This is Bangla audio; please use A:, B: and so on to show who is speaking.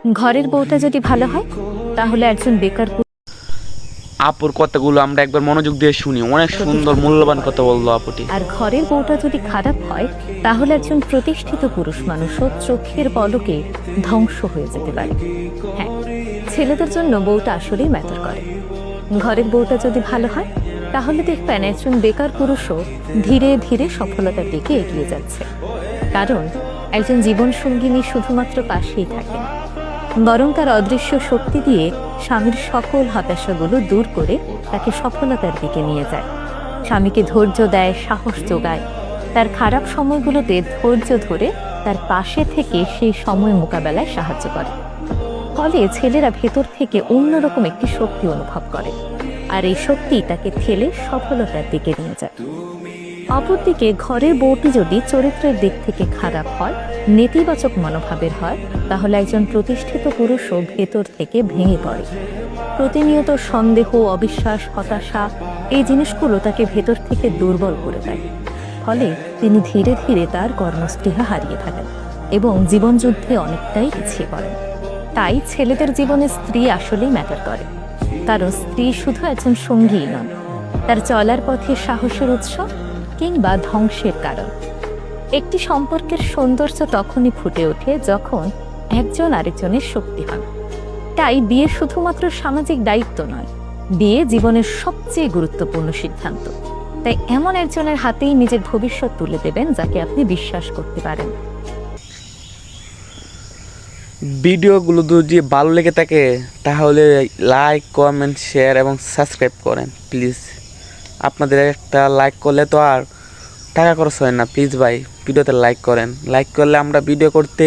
A: ঘরের বউটা যদি ভালো হয় তাহলে একজন বেকার
B: আপুর কথাগুলো আমরা একবার মনোযোগ দিয়ে শুনি। অনেক সুন্দর মূল্যবান কথা বললো আপুটি।
A: আর ঘরের বউটা যদি খারাপ হয় তাহলে একজন প্রতিষ্ঠিত পুরুষ মানুষও চোখের পলকে ধ্বংস হয়ে যেতে পারে। হ্যাঁ, ছেলেদের জন্য বউটা আসলেই ম্যাটার করে। ঘরের বউটা যদি ভালো হয় তাহলে দেখবেন একজন বেকার পুরুষও ধীরে ধীরে সফলতার দিকে এগিয়ে যাচ্ছে। কারণ একজন জীবন সঙ্গিনী শুধুমাত্র পাশেই থাকে না, বরং তার অদৃশ্য শক্তি দিয়ে স্বামীর সকল হতাশাগুলো দূর করে তাকে সফলতার দিকে নিয়ে যায়। স্বামীকে ধৈর্য দেয়, সাহস যোগায়, তার খারাপ সময়গুলোতে ধৈর্য ধরে তার পাশে থেকে সেই সময় মোকাবেলায় সাহায্য করে। ফলে ছেলেরা ভেতর থেকে অন্যরকম একটি শক্তি অনুভব করে, আর এই শক্তি তাকে ঠেলে সফলতার দিকে নিয়ে যায়। অপরদিকে ঘরের বউটি যদি চরিত্রের দিক থেকে খারাপ হয়, নেতিবাচক মনোভাবের হয়, তাহলে একজন প্রতিষ্ঠিত পুরুষও ভেতর থেকে ভেঙে পড়ে। প্রতিনিয়ত সন্দেহ, অবিশ্বাস, হতাশা এই জিনিসগুলো তাকে ভেতর থেকে দুর্বল করে দেয়। ফলে তিনি ধীরে ধীরে তার কর্মস্পৃহা হারিয়ে ফেলেন এবং জীবনযুদ্ধে অনেকটাই পিছিয়ে পড়েন। তাই ছেলেদের জীবনে স্ত্রী আসলেই ম্যাটার করে, কারণ স্ত্রী শুধু একজন সঙ্গীই নন, তার চলার পথে সাহসের উৎস কিংবা ধ্বংসের কারণ। একটি সম্পর্কের সৌন্দর্য তখনই ফুটে ওঠে যখন একজন আরেকজনের শক্তি হন। তাই বিয়ে শুধুমাত্র সামাজিক দায়িত্ব নয়, বিয়ে জীবনের সবচেয়ে গুরুত্বপূর্ণ সিদ্ধান্ত। তাই এমন একজনের হাতেই নিজের ভবিষ্যৎ তুলে দেবেন যাকে আপনি বিশ্বাস করতে পারেন।
B: ভিডিওগুলো যদি ভালো লেগে থাকে তাহলে লাইক, কমেন্ট, শেয়ার এবং সাবস্ক্রাইব করেন প্লিজ। আপনাদের একটা লাইক করলে তো আর টাকা খরচ হয় না। প্লিজ ভাই ভিডিওতে লাইক করেন। লাইক করলে আমরা ভিডিও করতে